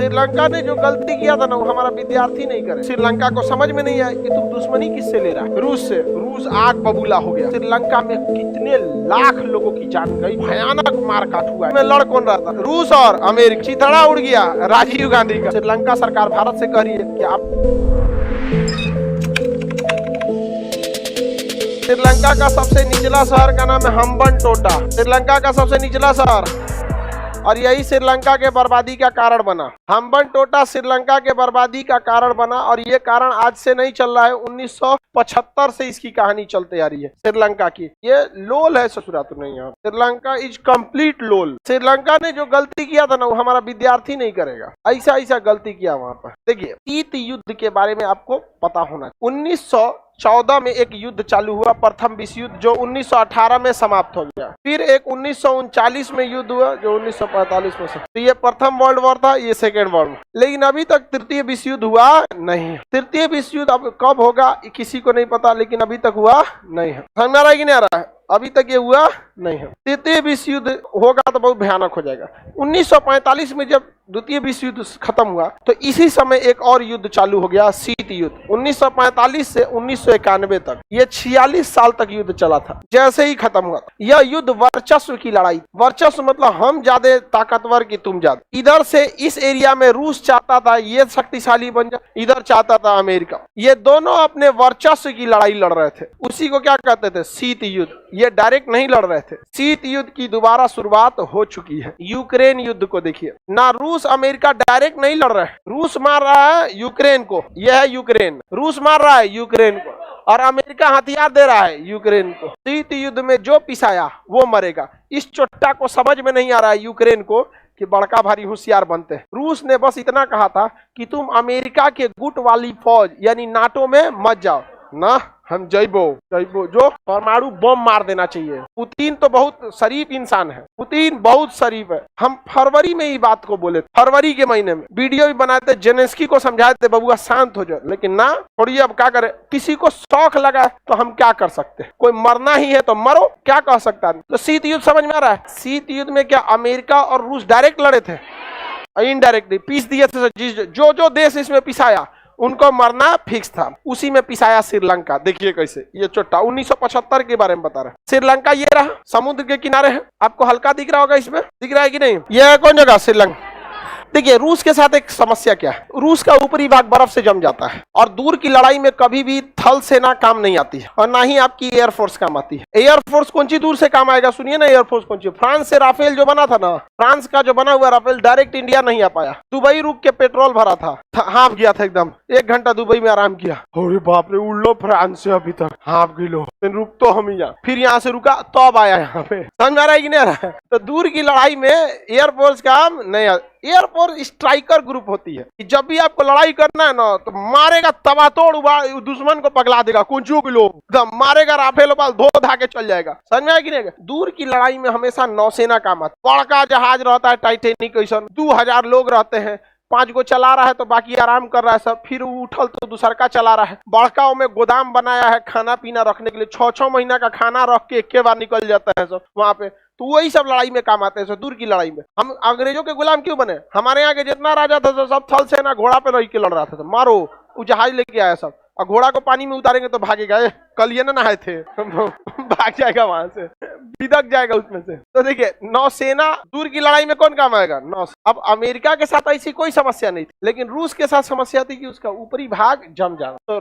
श्रीलंका ने जो गलती किया था ना वो हमारा विद्यार्थी नहीं करे। श्रीलंका को समझ में नहीं आया कि तुम दुश्मनी किससे ले रहा है, रूस से। रूस आग बबूला हो गया। श्रीलंका में कितने लाख लोगों की जान गई, भयानक मारकाट हुआ। में लड़ कौन रहा था? रूस और अमेरिका। चिथड़ा उड़ गया राजीव गांधी का। श्रीलंका सरकार भारत से कह रही है कि आप श्रीलंका का सबसे निचला शहर का नाम है हम्बनटोटा। श्रीलंका का सबसे निचला शहर, और यही श्रीलंका के बर्बादी का कारण बना। हम्बनटोटा श्रीलंका के बर्बादी का कारण बना, और ये कारण आज से नहीं चल रहा है, 1975 से इसकी कहानी चलते आ रही है श्रीलंका की। ये लोल है ससुरा तो नहीं है, श्रीलंका इज कंप्लीट लोल। श्रीलंका ने जो गलती किया था ना वो हमारा विद्यार्थी नहीं करेगा। ऐसा गलती किया वहां पर। देखिए, शीत युद्ध के बारे में आपको पता होना। 1914 में एक युद्ध चालू हुआ, प्रथम विश्व युद्ध, जो 1918 में समाप्त हो गया। फिर एक 1939 में युद्ध हुआ जो 1945 में। तो ये प्रथम वर्ल्ड वॉर था, ये सेकेंड वर्ल्ड। लेकिन अभी तक तृतीय विश्व युद्ध हुआ नहीं। तृतीय विश्व युद्ध अब कब होगा किसी को नहीं पता, लेकिन अभी तक हुआ नहीं है। समझ आ रहा है कि नहीं आ रहा है? अभी तक ये हुआ नहीं है। तृतीय विश्व युद्ध होगा तो बहुत भयानक हो जाएगा। 1945 में जब द्वितीय विश्व युद्ध खत्म हुआ तो इसी समय एक और युद्ध चालू हो गया, शीत युद्ध। 1945 से 1991 तक, ये 46 साल तक युद्ध चला था। जैसे ही खत्म हुआ, यह युद्ध वर्चस्व की लड़ाई। वर्चस्व मतलब हम ज्यादा ताकतवर की तुम ज्यादा। इधर से इस एरिया में रूस चाहता था ये शक्तिशाली बन जाए, इधर चाहता था अमेरिका। ये दोनों अपने वर्चस्व की लड़ाई लड़ रहे थे। उसी को क्या कहते थे? शीत युद्ध। ये डायरेक्ट नहीं लड़ रहे थे। शीत युद्ध की दोबारा शुरुआत हो चुकी है। यूक्रेन युद्ध को देखिए ना, रूस अमेरिका डायरेक्ट नहीं लड़ रहे हैं। रूस मार रहा है यूक्रेन को, यह है यूक्रेन। रूस मार रहा है यूक्रेन को, और अमेरिका हथियार दे रहा है यूक्रेन को। शीत युद्ध में जो पिसाया वो मरेगा। इस चोट्टा को समझ में नहीं आ रहा है यूक्रेन को कि बड़का भारी होशियार बनते हैं। रूस ने बस इतना कहा था कि तुम अमेरिका के गुट वाली फौज यानी नाटो में मत जाओ ना, हम जइबो जो परमाणु बम मार देना चाहिए। पुतिन तो बहुत शरीफ इंसान है, पुतिन बहुत शरीफ है। हम फरवरी में ही बात को बोले, फरवरी के महीने में वीडियो भी बनाए थे, जेलेंस्की को समझाए थे बबुआ शांत हो जाओ, लेकिन ना थोड़ी। अब क्या करे, किसी को शौक लगा तो हम क्या कर सकते हैं? कोई मरना ही है तो मरो, क्या कह सकता है। तो शीत युद्ध समझ में आ रहा है? शीत युद्ध में क्या अमेरिका और रूस डायरेक्ट लड़े थे? इनडायरेक्टली पीस दिए थे। जो देश इसमें पिसाया उनको मरना फिक्स था। उसी में पिसाया श्रीलंका। देखिए कैसे ये चोट्टा 1975 के बारे में बता रहे। श्रीलंका ये रहा, समुद्र के किनारे है। आपको हल्का दिख रहा होगा, इसमें दिख रहा है कि नहीं? यह कौन जगह? श्रीलंका। देखिए, रूस के साथ एक समस्या क्या है, रूस का ऊपरी भाग बर्फ से जम जाता है, और दूर की लड़ाई में कभी भी थल सेना काम नहीं आती है, और ना ही आपकी एयरफोर्स काम आती है। एयरफोर्स कौन सी दूर से काम आएगा? सुनिए ना, एयरफोर्स कौन सी? फ्रांस से राफेल जो बना था ना, फ्रांस का जो बना हुआ राफेल डायरेक्ट इंडिया नहीं आ पाया। दुबई रुक के पेट्रोल भरा था, हाँफ गया था एकदम। 1 घंटा दुबई में आराम किया। अरे बाप रे, उड़ लो फ्रांस से अभी तक, हाँफ गिलो, रुक तो हम ही यहाँ। फिर यहाँ से रुका तब आया यहाँ पे। समझ में आ रहा है कि नहीं आ रहा है? तो दूर की लड़ाई में एयरफोर्स काम नहीं। एयरफोर्स स्ट्राइकर ग्रुप होती है कि जब भी आपको लड़ाई करना है ना तो मारेगा, तबातोड़ दुश्मन को पगला देगा, कुंचू किलो एकदम मारेगा, राफेल बाल धो धा के चल जाएगा। समझ में आया कि नहीं? दूर की लड़ाई में हमेशा नौसेना काम आता है। बड़का जहाज रहता है टाइटेनिक, 2000 लोग रहते हैं, 5 गो चला रहा है तो बाकी आराम कर रहा है सब। फिर उठल तो दूसर का चला रहा है। बड़काओं में गोदाम बनाया है खाना पीना रखने के लिए, 6-6 महीना का खाना रख के एक बार निकल जाता है सब वहां पे। तो वही सब लड़ाई में काम आते हैं। दूर की लड़ाई में हम अंग्रेजों के गुलाम क्यों बने? हमारे यहाँ के जितना राजा था सब थल सेना घोड़ा पे रह के लड़ रहा था। मारो, वो जहाज लेके आया सब, और घोड़ा को पानी में उतारेंगे तो भागेगा। कल ये ना नहाए थे भाग जाएगा वहां से, बिदक जाएगा उसमें से। तो देखिए, नौसेना दूर की लड़ाई में कौन काम आएगा? नौसेना। अब अमेरिका के साथ ऐसी कोई समस्या नहीं थी, लेकिन रूस के साथ समस्या थी कि उसका ऊपरी भाग जम जाना। तो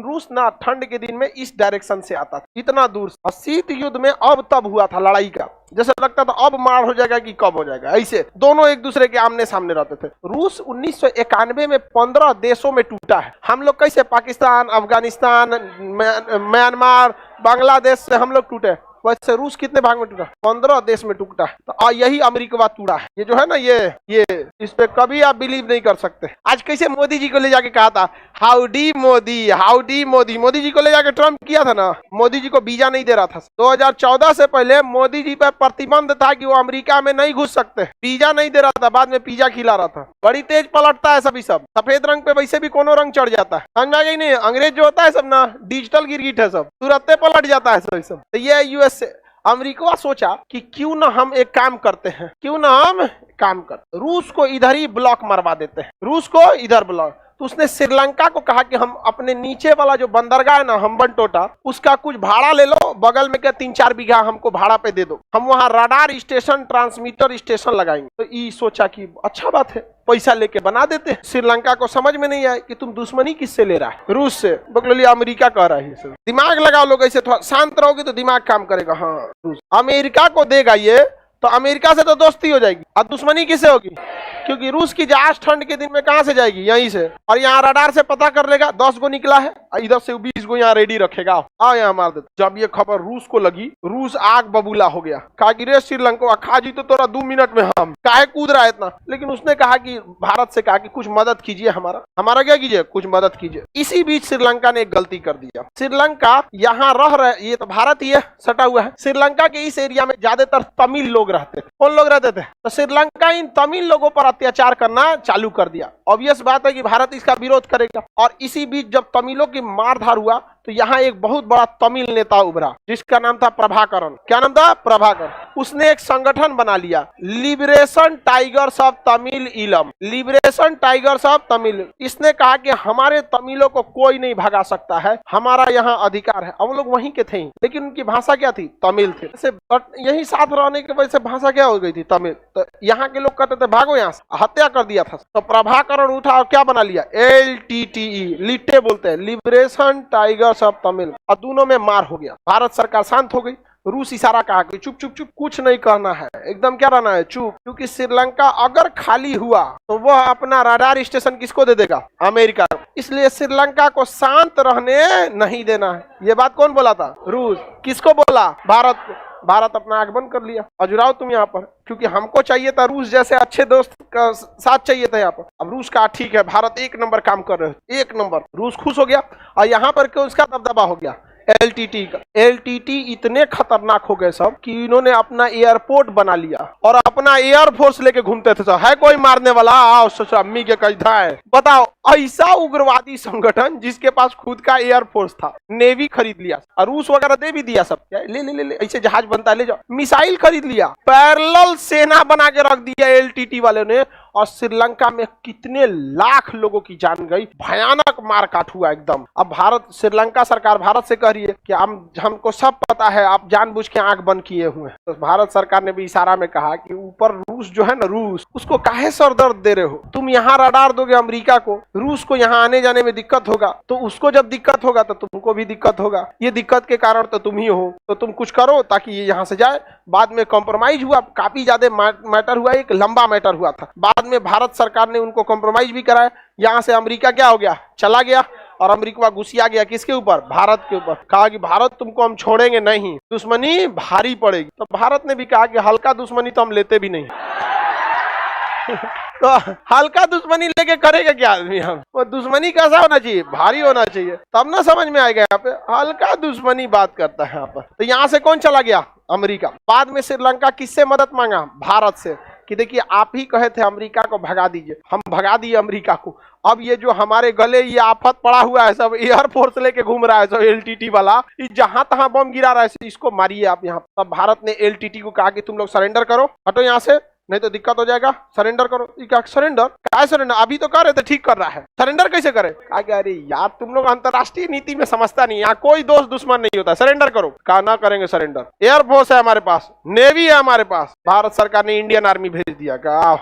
रूस ना ठंड के दिन में इस डायरेक्शन से आता था, इतना दूर। और शीत युद्ध में अब तब हुआ था लड़ाई का, जैसे लगता था अब मार हो जाएगा कि कब हो जाएगा। ऐसे दोनों एक दूसरे के आमने सामने रहते थे। रूस 1991 में 15 देशों में टूटा है। हम लोग कैसे पाकिस्तान, अफगानिस्तान, म्यांमार, बांग्लादेश से हम लोग टूटे, वैसे रूस कितने भाग में टूटा? 15 देश में टूटा है। तो यही अमेरिका टूटा है। ये जो है ना, ये इस पे कभी आप बिलीव नहीं कर सकते। आज कैसे मोदी जी को ले जाके कहा था हाउडी मोदी, हाउडी मोदी। मोदी जी को ले जाके ट्रम्प किया था ना, मोदी जी को वीजा नहीं दे रहा था। 2014 से पहले मोदी जी पर प्रतिबंध था कि वो अमेरिका में नहीं घुस सकते, वीजा नहीं दे रहा था। बाद में पिज्जा खिला रहा था। बड़ी तेज पलटता है सभी सब। सफेद रंग पे वैसे भी कोनो रंग चढ़ जाता है, समझ में आ गई नहीं? अंग्रेज जो होता है सब ना, डिजिटल गिरगिट है सब, तुरंत पलट जाता है सभी सब। तो ये यूएस से अमेरिका सोचा कि क्यों ना हम एक काम करते हैं, क्यों ना हम काम करते, रूस को इधर ही ब्लॉक मरवा देते हैं, रूस को इधर ब्लॉक। तो उसने श्रीलंका को कहा कि हम अपने नीचे वाला जो बंदरगाह है ना हम्बनटोटा, उसका कुछ भाड़ा ले लो, बगल में क्या 3-4 बीघा हमको भाड़ा पे दे दो, हम वहां रडार स्टेशन ट्रांसमीटर स्टेशन लगाएंगे। तो ये सोचा कि अच्छा बात है, पैसा लेके बना देते हैं। श्रीलंका को समझ में नहीं आया कि तुम दुश्मनी किससे ले रहा है, रूस से। बोले अमेरिका कह रहा है, दिमाग लगाओ लोग, ऐसे थोड़ा शांत रहोगे तो दिमाग काम करेगा। हाँ, रूस अमेरिका को देगा ये, तो अमेरिका से तो दोस्ती हो जाएगी, और दुश्मनी किससे होगी? क्योंकि रूस की जहाज ठंड के दिन में कहां से जाएगी? यहीं से। और यहाँ रडार से पता कर लेगा 10 गो निकला है, इधर से 20 गो यहाँ रेडी रखेगा, आओ यहाँ मार दे। जब ये खबर रूस को लगी, रूस आग बबूला हो गया, कहा कि रे श्रीलंका खा जी तो तोरा 2 मिनट में हम काहे कूद रहा है इतना। लेकिन उसने कहा कि भारत से कहा कि कुछ मदद कीजिए, हमारा क्या कीजिए, कुछ मदद कीजिए। इसी बीच श्रीलंका ने एक गलती कर दिया। श्रीलंका यहाँ रह रहे, ये तो भारत ही है, सटा हुआ है। श्रीलंका के इस एरिया में ज्यादातर तमिल लोग रहते थे। कौन लोग रहते थे? तो श्रीलंका इन तमिल लोगों पर अत्याचार करना चालू कर दिया। ऑब्वियस बात है कि भारत इसका विरोध करेगा। और इसी बीच जब तमिलों की मारधार हुआ, तो यहाँ एक बहुत बड़ा तमिल नेता उभरा, जिसका नाम था प्रभाकरन। क्या नाम था? प्रभाकरन। उसने एक संगठन बना लिया, लिबरेशन टाइगर्स ऑफ तमिल इलम, लिबरेशन टाइगर्स ऑफ तमिल। इसने कहा कि हमारे तमिलों को कोई नहीं भगा सकता है, हमारा यहाँ अधिकार है। अब लोग वहीं के थे, लेकिन उनकी भाषा क्या थी? तमिल थे। यही साथ रहने की वजह से भाषा क्या हो गई थी? तमिल। तो यहाँ के लोग कहते थे भागो यहाँ से, हत्या कर दिया था। तो प्रभाकरन उठा और क्या बना लिया? LTTE, लिट्टे बोलते हैं, लिबरेशन टाइगर्स ऑफ तमिल। और दोनों में मार हो गया। भारत सरकार शांत हो गई। रूस इशारा कहा कि चुप चुप चुप, कुछ नहीं कहना है, एकदम क्या रहना है, चुप। क्योंकि श्रीलंका अगर खाली हुआ तो वह अपना रडार स्टेशन किसको दे देगा? अमेरिका। इसलिए श्रीलंका को शांत रहने नहीं देना है। ये बात कौन बोला था? रूस। किसको बोला? भारत को। भारत अपना आंख बंद कर लिया, अजुराओ तुम यहाँ पर, क्योंकि हमको चाहिए था रूस जैसे अच्छे दोस्त का साथ चाहिए था यहाँ पर। अब रूस का ठीक है, भारत 1 नंबर काम कर रहे हो, 1 नंबर। रूस खुश हो गया। और यहाँ पर क्यों उसका दबदबा हो गया? LTT का। LTT इतने खतरनाक हो गए सब कि इन्होंने अपना एयरपोर्ट बना लिया और अपना एयरफोर्स लेके घूमते थे। सब है कोई मारने वाला, आओ सोचो अम्मी के कैदा है। बताओ, ऐसा उग्रवादी संगठन जिसके पास खुद का एयरफोर्स था, नेवी खरीद लिया, और रूस वगैरह दे भी दिया सब। ले ले ले ले, ऐसे जहाज बनता है, ले जाओ। मिसाइल खरीद लिया, पैरेलल सेना बना के रख दिया LTT वाले ने। और श्रीलंका में कितने लाख लोगों की जान गई, भयानक मारकाट हुआ एकदम। अब भारत, श्रीलंका सरकार भारत से कह रही है कि हमको सब पता है, आप जानबूझ के आंख बंद किए हुए हैं। तो भारत सरकार ने भी इशारा में कहा कि ऊपर रूस जो है ना, रूस, उसको काहे सरदर्द दे रहे हो? तुम यहाँ रडार दोगे अमेरिका को, रूस को यहाँ आने जाने में दिक्कत होगा, तो उसको जब दिक्कत होगा तो तुमको भी दिक्कत होगा। ये दिक्कत के कारण तो तुम ही हो, तो तुम कुछ करो ताकि ये यहाँ से जाए। बाद में कॉम्प्रोमाइज हुआ, काफी ज्यादा मैटर हुआ, एक लंबा मैटर हुआ था। बाद में भारत सरकार ने उनको कॉम्प्रोमाइज भी कराया। यहाँ से अमेरिका क्या हो गया? चला गया। और अमेरिका गुस्सिया गया किसके ऊपर? भारत के ऊपर। कहा कि भारत तुमको हम छोड़ेंगे नहीं, दुश्मनी भारी पड़ेगी। तो भारत ने भी कहा कि हल्का दुश्मनी तो हम लेते भी नहीं। तो हल्का दुश्मनी लेके करेगा क्या आदमी? हम वो दुश्मनी कैसा होना चाहिए? भारी होना चाहिए, तब ना समझ में आएगा। यहाँ पे हल्का दुश्मनी बात करता है यहाँ पर। तो यहाँ से कौन चला गया? अमेरिका। बाद में श्रीलंका किससे मदद मांगा? भारत से, कि देखिए आप ही कहे थे अमेरिका को भगा दीजिए, हम भगा दिए अमेरिका को। अब ये जो हमारे गले ये आफत पड़ा हुआ है, सब एयरफोर्स लेके घूम रहा है, सब LTT वाला, जहां तहां बम गिरा रहा है, इसको मारिए आप यहाँ। तब भारत ने LTT को कहा कि तुम लोग सरेंडर करो, हटो यहाँ से, नहीं तो दिक्कत हो जाएगा, सरेंडर करो। क्या सरेंडर? क्या सरेंडर? अभी तो कर रहे थे, ठीक कर रहा है, सरेंडर कैसे करे? कहा अरे यार तुम लोग अंतरराष्ट्रीय नीति में समझता नहीं, यहाँ कोई दोस्त दुश्मन नहीं होता, सरेंडर करो। कहा ना करेंगे सरेंडर, एयरफोर्स है हमारे पास, नेवी है हमारे पास। भारत सरकार ने इंडियन आर्मी भेज दिया। कहा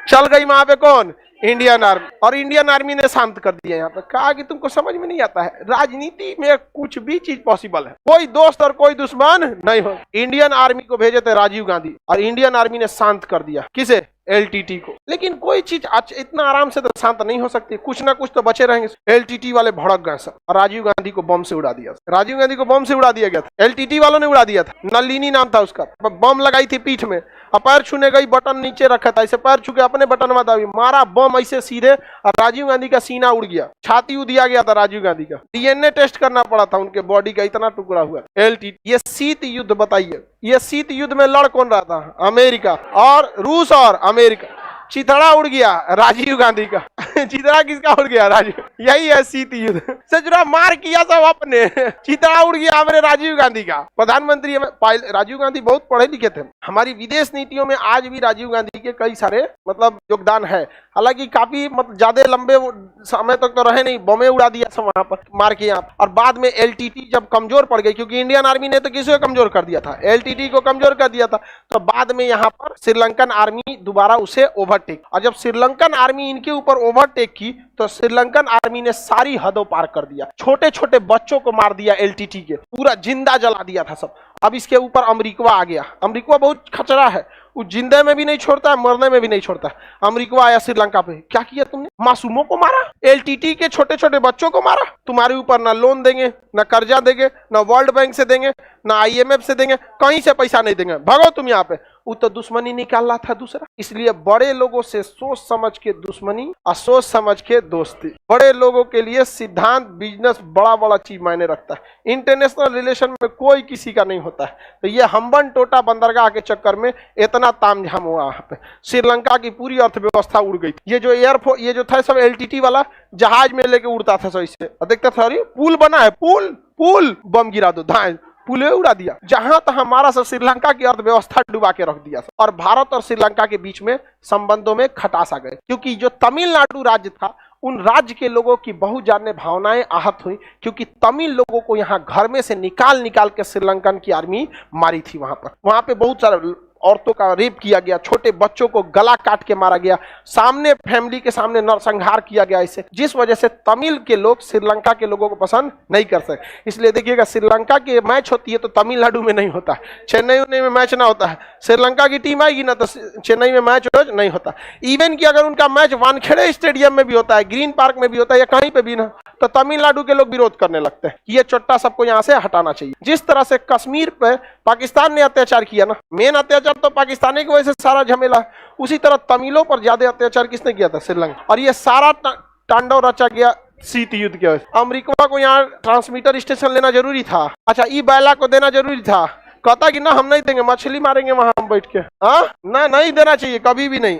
चल गई वहां पे कौन? Indian army. और इंडियन आर्मी ने शांत कर दिया यहाँ पे। कहा कि तुमको समझ में नहीं आता है, राजनीति में कुछ भी चीज पॉसिबल है, कोई दोस्त और कोई दुश्मन नहीं हो। इंडियन आर्मी को भेजे थे राजीव गांधी, और इंडियन आर्मी ने शांत कर दिया। किसे? LTT को। लेकिन कोई चीज इतना आराम से तो शांत नहीं हो सकती, कुछ ना कुछ तो बचे रहेंगे। LTT वाले भड़क गए सब, और राजीव गांधी को बम से उड़ा दिया। राजीव गांधी को बम से उड़ा दिया गया था, LTT वालों ने उड़ा दिया था। नलिनी नाम था उसका, बम लगाई थी पीठ में, और पैर छूने गई, बटन नीचे रखा था, ऐसे पैर छू के अपने बटन में दाबी, मारा बम ऐसे सीधे, और राजीव गांधी का सीना उड़ गया, छाती उदिया गया था राजीव गांधी का। DNA टेस्ट करना पड़ा था उनके बॉडी का, इतना टुकड़ा हुआ। LTT। ये शीत युद्ध बताइए, ये शीत युद्ध में लड़ कौन रहा था? अमेरिका और रूस और अमेरिका। चिथड़ा उड़ गया राजीव गांधी का। चिथड़ा किसका उड़ गया? राजीव। यही है शीत युद्ध से जुड़ा मार किया सब अपने। चिथड़ा उड़ गया हमारे राजीव गांधी का। प्रधानमंत्री राजीव गांधी बहुत पढ़े लिखे थे। हमारी विदेश नीतियों में आज भी राजीव गांधी के कई सारे मतलब योगदान है। हालांकि काफी मतलब ज्यादा लंबे समय तक तो रहे नहीं, बमें उड़ा दिया सब वहां पर मार के यहाँ। और बाद में एलटीटी जब कमजोर पड़ गई, क्योंकि इंडियन आर्मी ने तो किसी को कमजोर कर दिया था, एलटीटी को कमजोर कर दिया था, तो बाद में यहाँ पर श्रीलंकन आर्मी दोबारा उसे ओवरटेक। और जब श्रीलंकन आर्मी इनके ऊपर ओवरटेक की तो श्रीलंकन आर्मी ने सारी हदों पार कर दिया। छोटे छोटे बच्चों को मार दिया एलटीटी के, पूरा जिंदा जला दिया था सब। अब इसके ऊपर अमेरिका आ गया। अमेरिका बहुत खचरा है, वो जिंदे में भी नहीं छोड़ता, मरने में भी नहीं छोड़ता। अमेरिका आया श्रीलंका पे, क्या किया तुमने? मासूमों को मारा, एलटीटी के छोटे छोटे बच्चों को मारा। तुम्हारे ऊपर ना लोन देंगे, ना कर्जा देंगे, ना वर्ल्ड बैंक से देंगे, ना आईएमएफ से देंगे, कहीं से पैसा नहीं देंगे, भगो तुम यहाँ पे। वो तो दुश्मनी निकाल रहा था दूसरा। इसलिए बड़े लोगों से सोच समझ के दुश्मनी और सोच समझ के दोस्ती। बड़े लोगों के लिए सिद्धांत, बिजनेस बड़ा बड़ा चीज मायने रखता है। इंटरनेशनल रिलेशन में कोई किसी का नहीं होता है। तो ये हम्बन टोटा बंदरगाह के चक्कर में इतना तामझाम हुआ वहां पे, श्रीलंका की पूरी अर्थव्यवस्था उड़ गई। ये जो एयरफोर्स, ये जो था सब एलटीटी वाला जहाज में लेके उड़ता था, सही से देखता था, अरे पुल बना है, पुल बम गिरा दो, धाए पुले उड़ा दिया। जहां तक हमारा सब श्रीलंका की अर्थव्यवस्था डुबा के रख दिया। और भारत और श्रीलंका के बीच में संबंधों में खटास आ गए, क्योंकि जो तमिलनाडु राज्य था उन राज्य के लोगों की बहुत ज्यादा भावनाएं आहत हुई, क्योंकि तमिल लोगों को यहाँ घर में से निकाल के श्रीलंकन की आर्मी मारी थी। वहां पे बहुत सारे औरतों का रेप किया गया, छोटे बच्चों को गला काट के मारा गया, सामने फैमिली के सामने नरसंहार किया गया इसे, जिस वजह से तमिल के लोग श्रीलंका के लोगों को पसंद नहीं कर सके। इसलिए देखिएगा, श्रीलंका की मैच होती है तो तमिलनाडु में नहीं होता, चेन्नई में मैच ना होता है। श्रीलंका की टीम आएगी ना तो चेन्नई में मैच रोज नहीं होता। इवन कि अगर उनका मैच वानखेड़े स्टेडियम में भी होता है, ग्रीन पार्क में भी होता है, या कहीं पे भी ना, तो तमिलनाडु के लोग विरोध करने लगते हैं। ये चोट्टा सबको यहाँ से हटाना चाहिए। जिस तरह से कश्मीर पे पाकिस्तान ने अत्याचार किया ना, मेन अत्याचार तो पाकिस्तानी की वजह से सारा झमेला, उसी तरह तमिलों पर ज्यादा अत्याचार किसने किया था? श्रीलंका। और ये सारा तांडव रचा गया शीत युद्ध के वजह से। अमेरिका को यहाँ ट्रांसमीटर स्टेशन लेना जरूरी था। अच्छा, ई बैला को देना जरूरी था। कहता कि ना हम नहीं देंगे, मछली मारेंगे वहां हम बैठ के। हाँ ना, नहीं देना चाहिए कभी भी नहीं।